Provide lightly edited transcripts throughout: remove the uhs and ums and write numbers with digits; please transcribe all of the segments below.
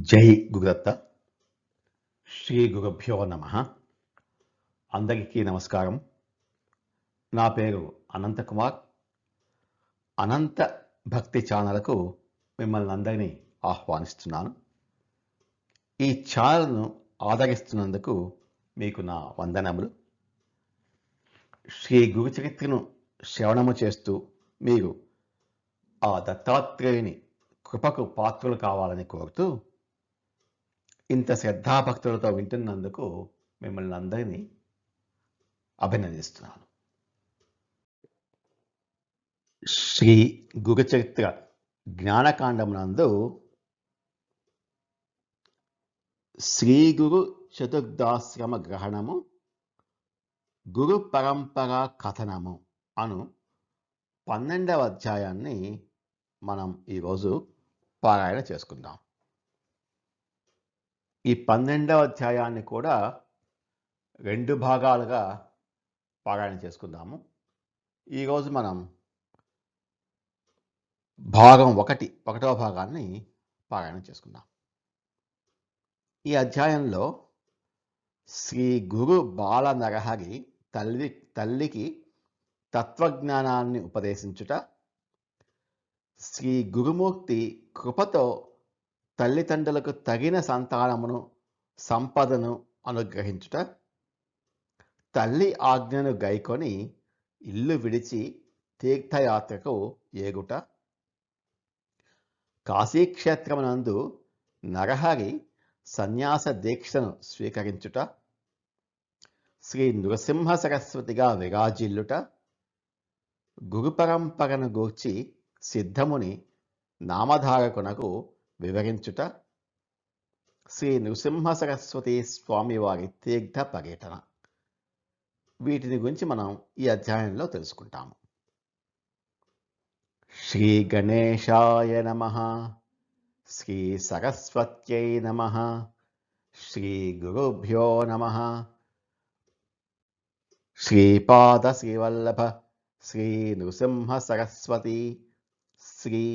జై గురుదత్త. శ్రీ గురుభ్యో నమ. అందరికీ నమస్కారం. నా పేరు అనంతకుమార్. అనంత భక్తి ఛానల్కు మిమ్మల్ని అందరినీ ఆహ్వానిస్తున్నాను. ఈ ఛానల్ను ఆదరిస్తున్నందుకు మీకు నా వందనములు. శ్రీ గురు చరిత్రను శ్రవణము చేస్తూ మీరు ఆ దత్తాత్రేయుని కృపకు పాత్రలు కావాలని కోరుతూ ఇంత శ్రద్ధాభక్తులతో వింటున్నందుకు మిమ్మల్ని అందరినీ అభినందిస్తున్నాను. శ్రీ గురుచరిత్ర జ్ఞానకాండమునందు శ్రీ గురు చతుర్దాశ్రమ గ్రహణము, గురు పరంపర కథనము అను 12వ అధ్యాయాన్ని మనం ఈరోజు పారాయణ చేసుకుందాం. ఈ 12వ అధ్యాయాన్ని కూడా 2 భాగాలుగా పారాయణ చేసుకుందాము. ఈరోజు మనం భాగం 1వ భాగాన్ని పారాయణ చేసుకుందాం. ఈ అధ్యాయంలో శ్రీ గురు బాల నరహరి తల్లికి తత్వజ్ఞానాన్ని ఉపదేశించుట, శ్రీ గురుమూర్తి కృపతో తల్లిదండ్రులకు తగిన సంతానమును సంపదను అనుగ్రహించుట, తల్లి ఆజ్ఞను గైకొని ఇల్లు విడిచి తీర్థయాత్రకు ఏగుట, కాశీక్షేత్రమునందు నరహరి సన్యాస దీక్షను స్వీకరించుట, శ్రీ నృసింహ సరస్వతిగా విరాజిల్లుట, గురు పరంపరను గూర్చి సిద్ధముని నామధారకునకు వివరించుట, శ్రీ నృసింహ సరస్వతి స్వామివారి తీర్థ పర్యటన, వీటిని గురించి మనం ఈ అధ్యాయంలో తెలుసుకుంటాము. శ్రీ గణేశాయ నమః. శ్రీ సరస్వత్యై నమః. శ్రీ గురుభ్యో నమః. శ్రీపాద శ్రీవల్లభ శ్రీ నృసింహ సరస్వతి శ్రీ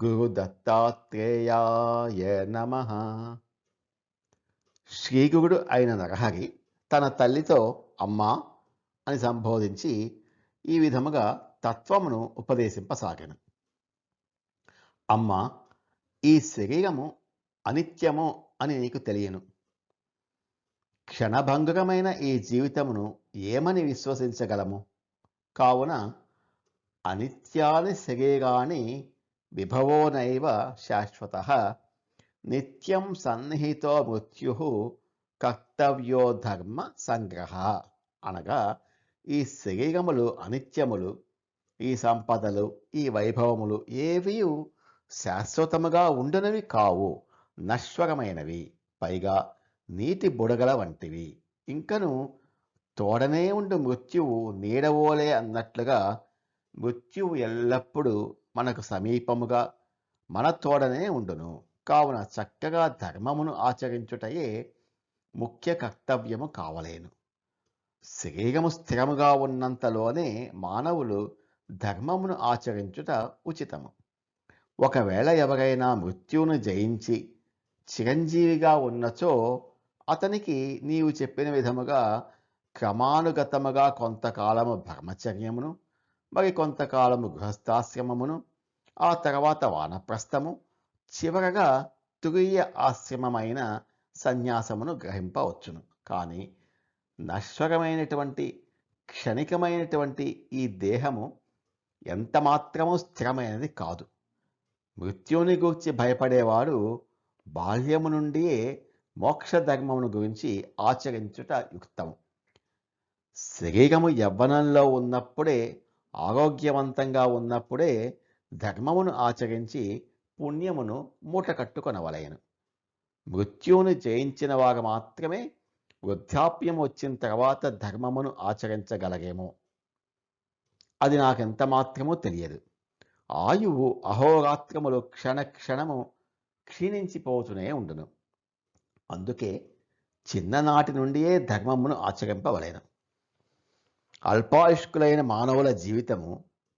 గురు దత్తాత్రేయాయ నమః. శ్రీగురుడు అయిన నరహరి తన తల్లితో అమ్మా అని సంబోధించి ఈ విధముగా తత్వమును ఉపదేశింపసాగాను. అమ్మ, ఈ శరీరము అనిత్యము అని నీకు తెలియను. క్షణభంగురమైన ఈ జీవితమును ఏమని విశ్వసించగలము? కావున అనిత్యాని శరీరాన్ని విభవోనైవ శాశ్వతః నిత్యం సన్నిహితో మృత్యుః కర్తవ్యో ధర్మ సంగ్రహ. అనగా ఈ శరీరములు అనిత్యములు, ఈ సంపదలు, ఈ వైభవములు ఏవీ శాశ్వతముగా ఉండునవి కావు, నశ్వరమైనవి, పైగా నీటి బుడగల వంటివి. ఇంకను తోడనే ఉండు మృత్యువు నీడవోలే అన్నట్లుగా మృత్యువు ఎల్లప్పుడూ మనకు సమీపముగా మన తోడనే ఉండును. కావున చక్కగా ధర్మమును ఆచరించుటయే ముఖ్య కర్తవ్యము కావలేను. శరీరము స్థిరముగా ఉన్నంతలోనే మానవులు ధర్మమును ఆచరించుట ఉచితము. ఒకవేళ ఎవరైనా మృత్యువును జయించి చిరంజీవిగా ఉన్నచో అతనికి నీవు చెప్పిన విధముగా క్రమానుగతముగా కొంతకాలము బ్రహ్మచర్యమును, మరి కొంతకాలము గృహస్థాశ్రమమును, ఆ తర్వాత వానప్రస్థము, చివరగా తురీయ ఆశ్రమమైన సన్యాసమును గ్రహింపవచ్చును. కానీ నశ్వరమైనటువంటి క్షణికమైనటువంటి ఈ దేహము ఎంత మాత్రము స్థిరమైనది కాదు. మృత్యువుని గురించి భయపడేవాడు బాల్యము నుండియే మోక్ష ధర్మమును గురించి ఆచరించుట యుక్తము. శరీరము యవ్వనంలో ఉన్నప్పుడే, ఆరోగ్యవంతంగా ఉన్నప్పుడే ధర్మమును ఆచరించి పుణ్యమును మూట కట్టుకొనవలెను. మృత్యువును జయించిన వారు మాత్రమే వృద్ధాప్యం వచ్చిన తర్వాత ధర్మమును ఆచరించగలగేమో. అది నాకెంత మాత్రమూ తెలియదు. ఆయువు అహోరాత్రములు క్షణక్షణము క్షీణించిపోతూనే ఉండును. అందుకే చిన్ననాటి నుండియే ధర్మమును ఆచరింపవలెను. అల్పాయుష్కులైన మానవుల జీవితము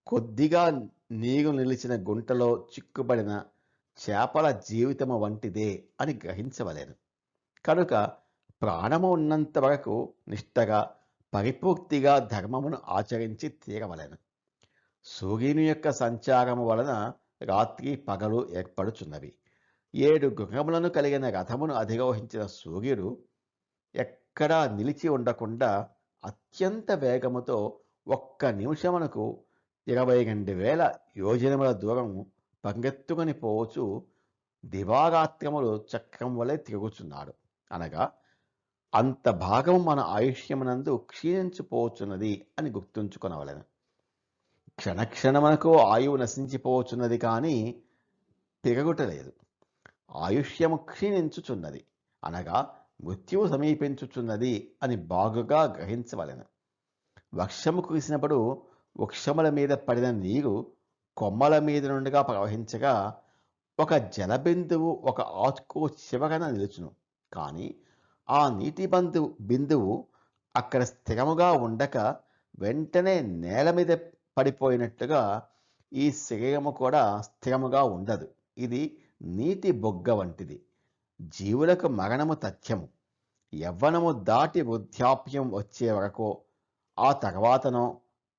కొద్దిగా నీరు నిలిచిన గుంటలో చిక్కుబడిన చేపల జీవితము వంటిదే అని గ్రహించవలెను. కనుక ప్రాణము ఉన్నంత వరకు నిష్టగా పరిపూర్తిగా ధర్మమును ఆచరించి తీరవలెను. సూర్యుని యొక్క సంచారము వలన రాత్రి పగలు ఏర్పడుచున్నవి. 7 గుర్రములను కలిగిన రథమును అధిరోహించిన సూర్యుడు ఎక్కడా నిలిచి ఉండకుండా అత్యంత వేగముతో ఒక్క నిమిషమునకు 22,000 యోజనముల దూరం పరిగెత్తుకొని పోవచ్చు దివారాత్రములు చక్రం వలె తిరుగుచున్నాడు. అనగా అంత భాగం మన ఆయుష్యమునందు క్షీణించిపోవచ్చున్నది అని గుర్తుంచుకొనవలెను. క్షణక్షణమునకు ఆయువు నశించిపోవచ్చున్నది కానీ పెరుగుటలేదు. ఆయుష్యము క్షీణించుచున్నది అనగా మృత్యువు సమీపించుచున్నది అని బాగుగా గ్రహించవలెను. వర్షము కురిసినప్పుడు వృక్షముల మీద పడిన నీరు కొమ్మల మీద నుండిగా ప్రవహించగా ఒక జలబిందువు ఒక ఆకు చివరన నిలుచును. కానీ ఆ నీటి బిందువు అక్కడ స్థిరముగా ఉండక వెంటనే నేల మీద పడిపోయినట్టుగా ఈ శరీరము కూడా స్థిరముగా ఉండదు. ఇది నీటి బొగ్గ వంటిది. జీవులకు మరణము తథ్యము. యవ్వనము దాటి వృద్ధాప్యం వచ్చే వరకు, ఆ తర్వాతనో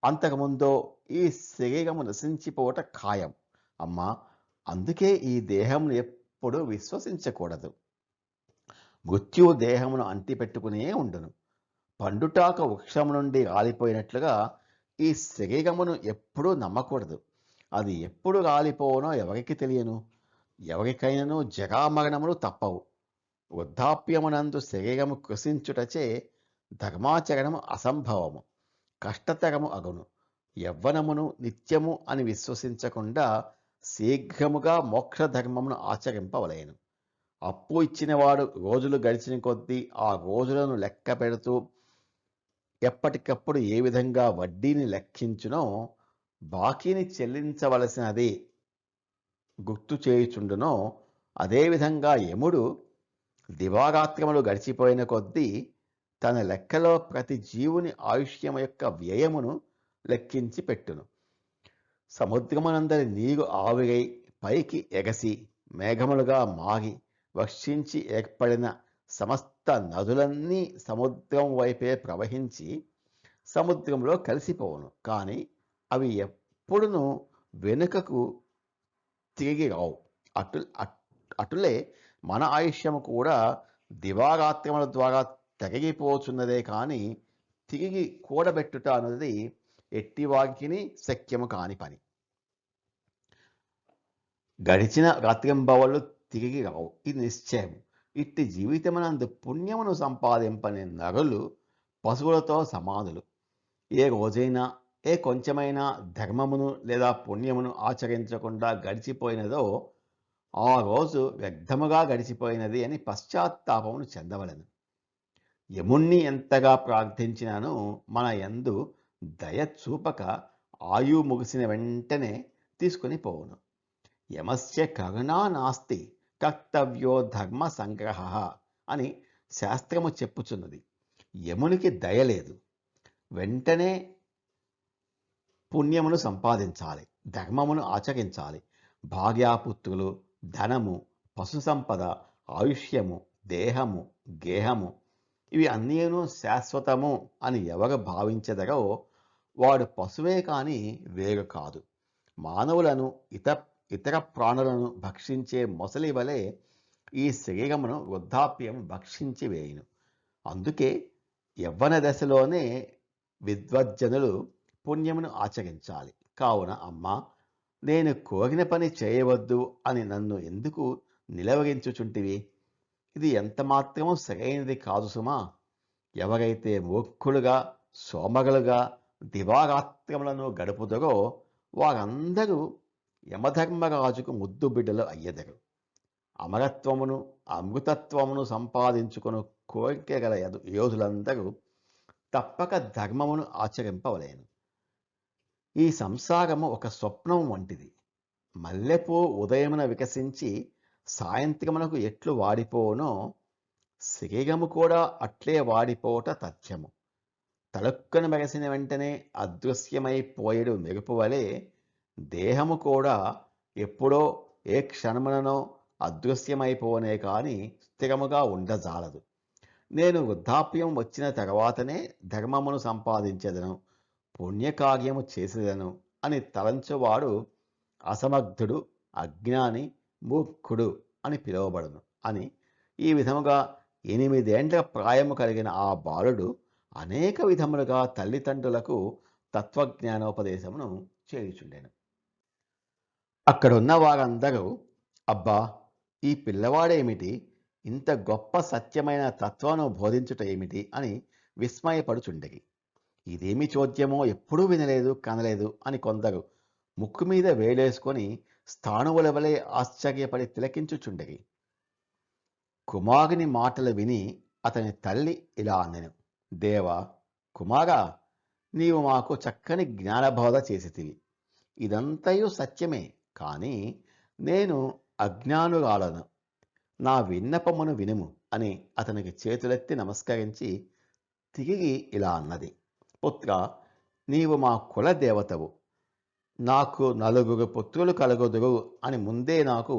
అంతకుముందో ఈ శరీరము నశించిపోవట ఖాయం. అమ్మా, అందుకే ఈ దేహమును ఎప్పుడు విశ్వసించకూడదు. మృత్యువు దేహమును అంటిపెట్టుకునే ఉండును. పండుటాక వృక్షము నుండి రాలిపోయినట్లుగా ఈ శరీరమును ఎప్పుడూ నమ్మకూడదు. అది ఎప్పుడు రాలిపోవనో ఎవరికి తెలియను. ఎవరికైనాను జరామరణములు తప్పవు. వృద్ధాప్యమునందు శరీరము కృషించుటచే ధర్మాచరణము అసంభవము, కష్టతరము అగును. యవ్వనమును నిత్యము అని విశ్వసించకుండా శీఘ్రముగా మోక్ష ధర్మమును ఆచరింపవలేను. అప్పు ఇచ్చినవాడు రోజులు గడిచిన కొద్దీ ఆ రోజులను లెక్క పెడుతూ ఎప్పటికప్పుడు ఏ విధంగా వడ్డీని లెక్కించునో బాకీని చెల్లించవలసినది గుర్తు చేయుచుండునో అదేవిధంగా యముడు దివారాత్రములు గడిచిపోయిన కొద్దీ తన లెక్కలో ప్రతి జీవుని ఆయుష్యం యొక్క వ్యయమును లెక్కించి పెట్టును. సముద్రమునందరి నీరు ఆవిరై పైకి ఎగసి మేఘములుగా మారి వర్షించి ఏర్పడిన సమస్త నదులన్నీ సముద్రం వైపే ప్రవహించి సముద్రంలో కలిసిపోవును. కానీ అవి ఎప్పుడునూ వెనుకకు తిరిగి రావు. అటులే మన ఆయుష్యము కూడా దివారాత్రముల ద్వారా తరిగిపోచున్నదే కానీ తిరిగి కూడబెట్టుట అన్నది ఎట్టివారికి శక్యము కాని పని. గడిచిన రాత్రింబవళ్ళు తిరిగి రావు, ఇది నిశ్చయం. ఇట్టి జీవితమునందు పుణ్యమును సంపాదింపని నరులు పశువులతో సమానులు. ఏ రోజైనా ఏ కొంచెమైనా ధర్మమును లేదా పుణ్యమును ఆచరించకుండా గడిచిపోయినదో ఆ రోజు వ్యర్థముగా గడిచిపోయినది అని పశ్చాత్తాపమును చెందవలెను. యముణ్ణి ఎంతగా ప్రార్థించినాను మన యందు దయ చూపక ఆయువు ముగిసిన వెంటనే తీసుకుని పోవును. యమస్య కరుణా నాస్తి కర్తవ్యో ధర్మ సంగ్రహ అని శాస్త్రము చెప్పుచున్నది. యమునికి దయలేదు. వెంటనే పుణ్యమును సంపాదించాలి, ధర్మమును ఆచరించాలి. భార్యాపుత్రులు, ధనము, పశు సంపద, ఆయుష్యము, దేహము, గేహము ఇవి అన్నీను శాశ్వతము అని ఎవరు భావించెదరో వాడు పశువే కాని వేరు కాదు. మానవులను ఇతర ప్రాణులను భక్షించే మొసలి వలె ఈ శరీరమును వృద్ధాప్యం భక్షించి వేయును. అందుకే యవ్వన దశలోనే విద్వజ్జనులు పుణ్యమును ఆచరించాలి. కావున అమ్మా, నేను కోరిన పని చేయవద్దు అని నన్ను ఎందుకు నిలవరించుచుంటివి? ఇది ఎంత మాత్రమూ సరైనది కాదు సుమా. ఎవరైతే మూర్ఖులుగా సోమరులుగా దివారాత్రములను గడుపుదరో వారందరూ యమధర్మరాజుకు ముద్దు బిడ్డలు అయ్యెదరు. అమరత్వమును అమృతత్వమును సంపాదించుకుని కోరిక గల యోధులందరూ తప్పక ధర్మమును ఆచరింపవలేను. ఈ సంసారము ఒక స్వప్నం వంటిది. మల్లెపూ ఉదయమున వికసించి సాయంత్రమునకు ఎట్లు వాడిపోవునో శరీరము కూడా అట్లే వాడిపోవట తథ్యము. తలుక్కను మెరసిన వెంటనే అదృశ్యమైపోయేడు మెరుపు వలె దేహము కూడా ఎప్పుడో ఏ క్షణముననో అదృశ్యమైపోనే కాని స్థిరముగా ఉండజాలదు. నేను వృద్ధాప్యం వచ్చిన తర్వాతనే ధర్మమును సంపాదించెదను, పుణ్యకార్యము చేసేదను అని తలంచువాడు అసమర్థుడు, అజ్ఞాని, మూర్ఖుడు అని పిలువబడును అని ఈ విధముగా 8 ప్రాయము కలిగిన ఆ బాలుడు అనేక విధములుగా తల్లిదండ్రులకు తత్వజ్ఞానోపదేశమును చేయుచుండెను. అక్కడున్న వారందరూ, అబ్బా, ఈ పిల్లవాడేమిటి, ఇంత గొప్ప సత్యమైన తత్వను బోధించుట ఏమిటి అని విస్మయపడుచుండెగి. ఇదేమి చోద్యమో, ఎప్పుడూ వినలేదు కనలేదు అని కొందరు ముక్కు మీద వేలేసుకొని స్థాణువుల వలె ఆశ్చర్యపడి తిలకించుచుండెగి. కుమారుని మాటలు విని అతని తల్లి ఇలా అనెను, దేవా, కుమారా, నీవు మాకు చక్కని జ్ఞానబోధ చేసితివి. ఇదంతయు సత్యమే, కానీ నేను అజ్ఞానురాలను. నా విన్నపమును వినుము అని అతనికి చేతులెత్తి నమస్కరించి తిరిగి ఇలా అన్నది, పుత్ర, నీవు మా కుల దేవతవు. నాకు 9 పుత్రులు కలుగుదురు అని ముందే నాకు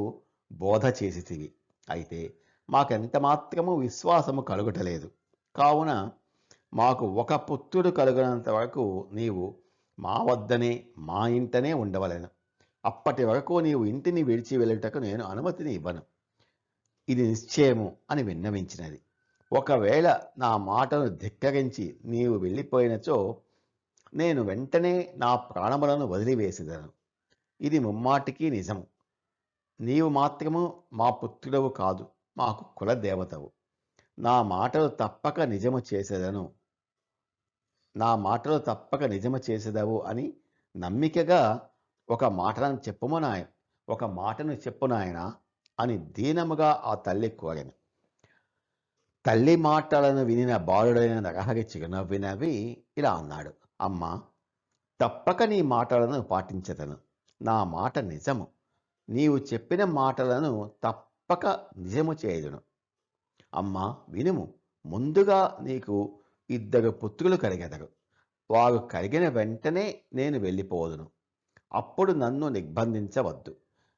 బోధ చేసితివి. అయితే మాకెంత మాత్రము విశ్వాసము కలుగుటలేదు. కావున మాకు 1 పుత్రుడు కలుగునంత వరకు నీవు మా వద్దనే, మా ఇంటనే ఉండవలెను. అప్పటి వరకు నీవు ఇంటిని విడిచి వెళ్ళుటకు నేను అనుమతిని ఇవ్వను. ఇది నిశ్చయము అని విన్నవించినది. ఒకవేళ నా మాటను ధిక్కరించి నీవు వెళ్ళిపోయినచో నేను వెంటనే నా ప్రాణములను వదిలివేసేదను. ఇది ముమ్మాటికి నిజము. నీవు మాత్రము మా పుత్రుడవు కాదు, మాకు కులదేవతవు. నా మాటలు తప్పక నిజము చేసేదవు అని నమ్మికగా ఒక మాటను చెప్పు నాయనా అని దీనముగా ఆ తల్లి కోరెను. తల్లి మాటలను వినిన బాలుడైన నరహరి చిరునవ్వి ఇలా అన్నాడు, అమ్మా, తప్పక నీ మాటలను పాటించదను. నా మాట నిజము. నీవు చెప్పిన మాటలను తప్పక నిజము చేయుదును. అమ్మా, వినుము. ముందుగా నీకు 2 పుత్రులు కలిగెదరు. వారు కలిగిన వెంటనే నేను వెళ్ళిపోదును. అప్పుడు నన్ను నిర్బంధించవద్దు.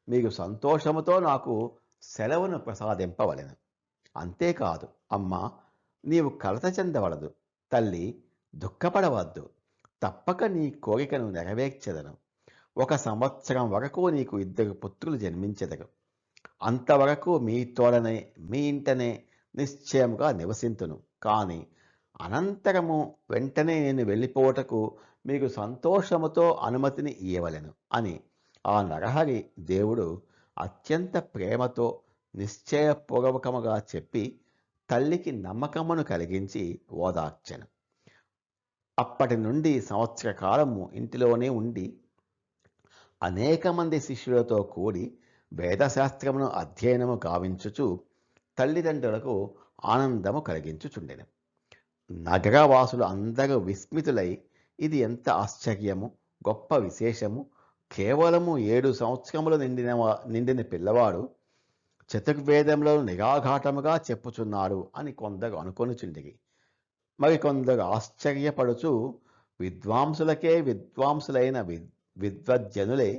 మీకు సంతోషముతో నాకు సెలవును ప్రసాదింపవలెను. అంతేకాదు అమ్మా, నీవు కలత చెందవలదు. తల్లి, దుఃఖపడవద్దు. తప్పక నీ కోరికను నెరవేర్చెదను. 1 సంవత్సరం వరకు నీకు 2 పుత్రులు జన్మించెదరు. అంతవరకు మీ తోడనే, మీ ఇంటనే నిశ్చయముగా నివసింతును. కానీ అనంతరము వెంటనే నేను వెళ్ళిపోవటకు మీకు సంతోషముతో అనుమతిని ఇయ్యవలెను అని ఆ నరహరి దేవుడు అత్యంత ప్రేమతో నిశ్చయపూర్వకముగా చెప్పి తల్లికి నమ్మకమును కలిగించి ఓదార్చెను. అప్పటి నుండి సంవత్సర కాలము ఇంటిలోనే ఉండి అనేక మంది శిష్యులతో కూడి వేదశాస్త్రమును అధ్యయనము గావించుచు తల్లిదండ్రులకు ఆనందము కలిగించుచుండెను. నగరవాసులు అందరూ విస్మితులై, ఇది ఎంత ఆశ్చర్యము, గొప్ప విశేషము! కేవలము 7 సంవత్సరములు నిండిన పిల్లవాడు చతుర్వేదములను నిరాఘాటముగా చెప్పుచున్నాడు అని కొందరు అనుకొనుచుండిరి. మరికొందరు ఆశ్చర్యపడుచు, విద్వాంసులకే విద్వాంసులైన విద్వజ్జనులే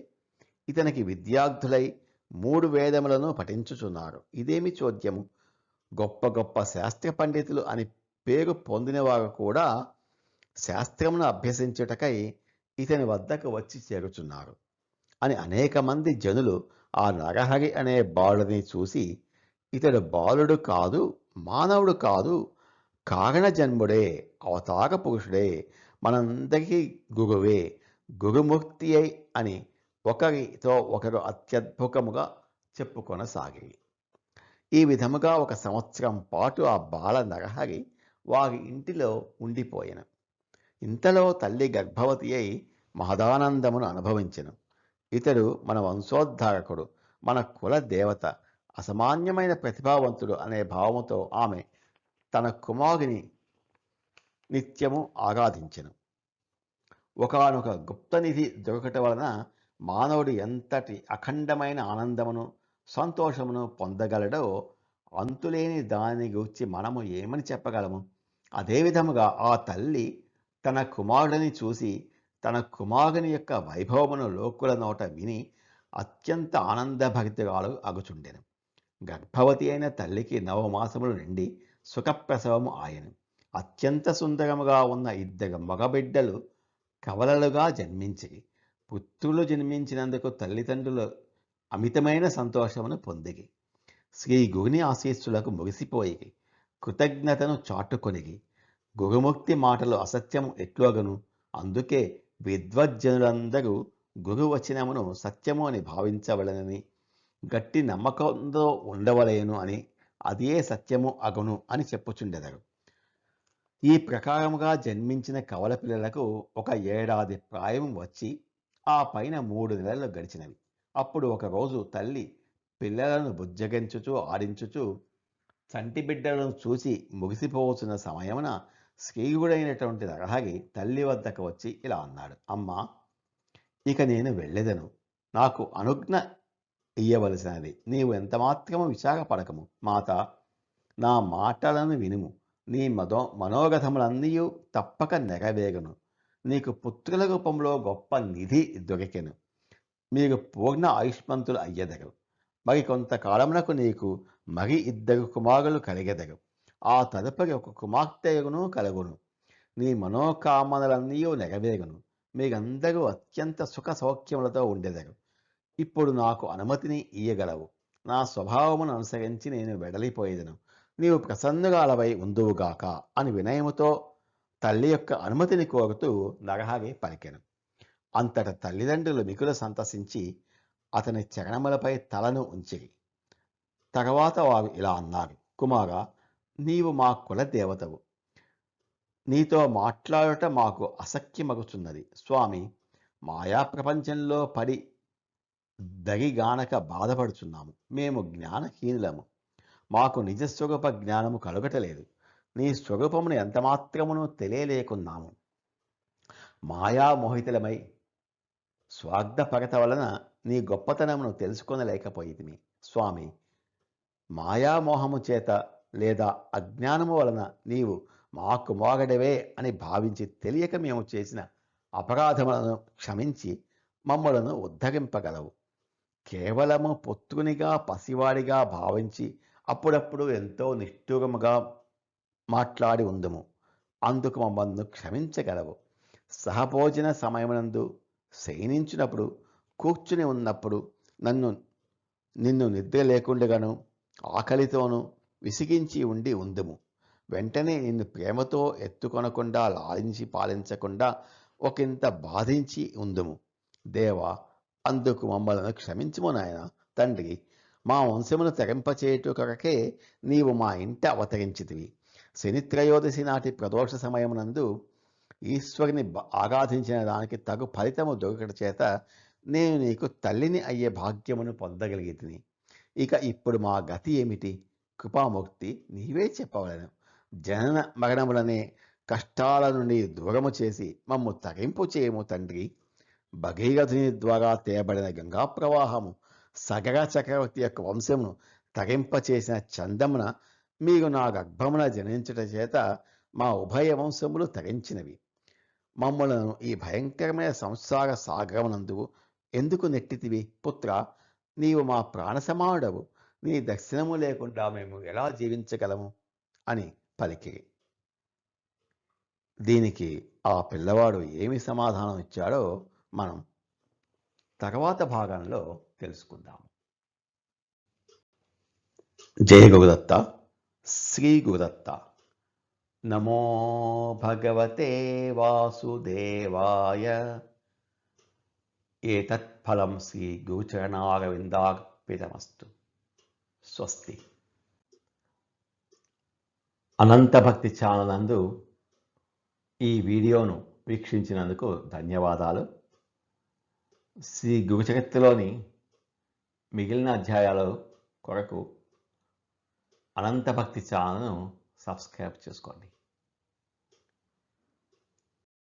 ఇతనికి విద్యార్థులై 3 వేదములను పఠించుచున్నారు. ఇదేమి చోద్యము! గొప్ప గొప్ప శాస్త్ర పండితులు అని పేరు పొందినవారు కూడా శాస్త్రమును అభ్యసించుటకై ఇతని వద్దకు వచ్చి చేరుచున్నారు అని అనేక మంది జనులు ఆ నరహరి అనే బాలుడిని చూసి, ఇతడు బాలుడు కాదు, మానవుడు కాదు, కారణ జన్ముడే, అవతార పురుషుడే, మనందరికీ గురువే, గురుమూర్తి అని ఒకరితో ఒకరు అత్యద్భుతముగా చెప్పుకొనసాగి. ఈ విధముగా 1 సంవత్సరం పాటు ఆ బాల నరహరి వారి ఇంటిలో ఉండిపోయెను. ఇంతలో తల్లి గర్భవతి అయి మహదానందమును అనుభవించెను. ఇతడు మన వంశోద్ధారకుడు, మన కుల దేవత, అసామాన్యమైన ప్రతిభావంతుడు అనే భావముతో ఆమె తన కుమారుని నిత్యము ఆరాధించెను. ఒకానొక గుప్తనిధి దొరకట వలన మానవుడు ఎంతటి అఖండమైన ఆనందమును, సంతోషమును పొందగలడో అంతులేని దానిని గూర్చి మనము ఏమని చెప్పగలము? అదేవిధముగా ఆ తల్లి తన కుమారుడిని చూసి, తన కుమారుని యొక్క వైభవమును లోకుల నోట విని అత్యంత ఆనందభరితురాలు అగుచుండెను. గర్భవతి అయిన తల్లికి నవమాసములు నిండి సుఖప్రసవము ఆయను. అత్యంత సుందరముగా ఉన్న ఇద్దరు మగబిడ్డలు కవలలుగా జన్మించిరి. పుత్రులు జన్మించినందుకు తల్లిదండ్రులు అమితమైన సంతోషమును పొందిరి. శ్రీ గురుని ఆశీస్సులకు మురిసిపోయి కృతజ్ఞతను చాటుకొనిగి గురుముక్తి మాటలు అసత్యము ఎట్లోగను, అందుకే విద్వజ్జనులందరూ గురువచనమును సత్యము అని భావించవలనని, గట్టి నమ్మకంతో ఉండవలేను అని, అదే సత్యము అగును అని చెప్పుచుండెదరు. ఈ ప్రకారముగా జన్మించిన కవల పిల్లలకు 1 ఏడాది ప్రాయం వచ్చి ఆ పైన 3 నెలలు గడిచినవి. అప్పుడు ఒకరోజు తల్లి పిల్లలను బుజ్జగించుచు ఆడించుచు చంటి బిడ్డలను చూసి ముగిసిపోవచ్చున్న సమయమున శ్రీగుడైనటువంటి నరహరి తల్లి వద్దకు వచ్చి ఇలా అన్నాడు. అమ్మా, ఇక నేను వెళ్ళెదను. నాకు అనుజ్ఞ ఇయ్యవలసినది. నీవు ఎంత మాత్రము విచారపడకము. మాత, నా మాటలను వినుము. నీ మనోగతములన్నీ తప్పక నెరవేరును. నీకు పుత్రుల రూపంలో గొప్ప నిధి దొరికెను. మీరు పూర్ణ ఆయుష్మంతులు అయ్యెదరు. మరి కొంతకాలమునకు నీకు మరి 2 కుమారులు కలిగెదరు. ఆ తదుపరి 1 కుమార్తెను కలుగును. నీ మనోకామనలన్నీ నెరవేరును. మీరందరూ అత్యంత సుఖ సౌఖ్యములతో ఉండెదరు. ఇప్పుడు నాకు అనుమతిని ఇయ్యగలవు. నా స్వభావమును అనుసరించి నేను వెడలిపోయేదను. నీవు ప్రసన్నురాలవై ఉందువుగాక అని వినయముతో తల్లి యొక్క అనుమతిని కోరుతూ నరహరి పలికెను. అంతట తల్లిదండ్రులు మిగులు సంతసించి అతని చరణములపై తలను ఉంచిరి. తర్వాత వారు ఇలా అన్నారు. కుమారా, నీవు మా కుల దేవతవు. నీతో మాట్లాడుట మాకు అసఖ్యమగుచున్నది. స్వామి, మాయా ప్రపంచంలో పడి దరిగానక బాధపడుచున్నాము. మేము జ్ఞానహీనులము. మాకు నిజస్వరూప జ్ఞానము కలుగటలేదు. నీ స్వరూపమును ఎంతమాత్రమును తెలియలేకున్నాము. మాయామోహితులమై స్వార్థపరత వలన నీ గొప్పతనమును తెలుసుకొనలేకపోయితిమి. స్వామి, మాయామోహము చేత లేదా అజ్ఞానము వలన నీవు మా కుమారుడవే అని భావించి తెలియక మేము చేసిన అపరాధములను క్షమించి మమ్మలను ఉద్ధరింపగలవు. కేవలము పుత్రునిగా పసివాడిగా భావించి అప్పుడప్పుడు ఎంతో నిష్ఠూరముగా మాట్లాడి ఉందుము. అందుకు మమ్మల్ని క్షమించగలవు. సహభోజన సమయమునందు శయనించినప్పుడు, కూర్చుని ఉన్నప్పుడు నిన్ను నిద్ర లేకుండగాను ఆకలితోనూ విసిగించి ఉందుము. వెంటనే నిన్ను ప్రేమతో ఎత్తుకొనకుండా లాలించి పాలించకుండా ఒకంత బాధించి ఉందుము. దేవా, అందుకు మమ్మల్ని క్షమించుము నాయన. తండ్రి, మా వంశమును తరింపచేయుట కొరకే నీవు మా ఇంట అవతరించితివి. శనిత్రయోదశి నాటి ప్రదోష సమయమునందు ఈశ్వరుని ఆరాధించిన దానికి తగు ఫలితము దొరకట చేత నేను నీకు తల్లిని అయ్యే భాగ్యమును పొందగలిగితిని. ఇక ఇప్పుడు మా గతి ఏమిటి? కృపామూర్తి, నీవే చెప్పవలను. జనన మరణములనే కష్టాల నుండి దూరము చేసి మమ్ము తరింపు చేయము తండ్రి. భగీరథుని ద్వారా తేబడిన గంగా ప్రవాహము సగర చక్రవర్తి యొక్క వంశమును తరింపచేసిన చందమున మీరు నా గర్భమున జనించుట చేత మా ఉభయ వంశములు తరించినవి. మమ్మలను ఈ భయంకరమైన సంసార సాగరమునందు ఎందుకు నెట్టితివి? పుత్ర, నీవు మా ప్రాణ సమానుడవు. నీ దర్శనము లేకుండా మేము ఎలా జీవించగలము అని పలికిరి. దీనికి ఆ పిల్లవాడు ఏమి సమాధానం ఇచ్చాడో మనం తర్వాత భాగంలో తెలుసుకుందాము. జయ గురుదత్త. శ్రీ గురుదత్త. నమో భగవతే వాసుదేవాయ. ఏతత్ఫలం శ్రీ గురుచరణారవిందార్పితమస్తు. స్వస్తి. అనంత భక్తి ఛానల్ నందు ఈ వీడియోను వీక్షించినందుకు ధన్యవాదాలు. శ్రీ గురుచరిత్రలోని మిగిలిన అధ్యాయాల కొరకు అనంత భక్తి ఛానల్ను సబ్స్క్రైబ్ చేసుకోండి.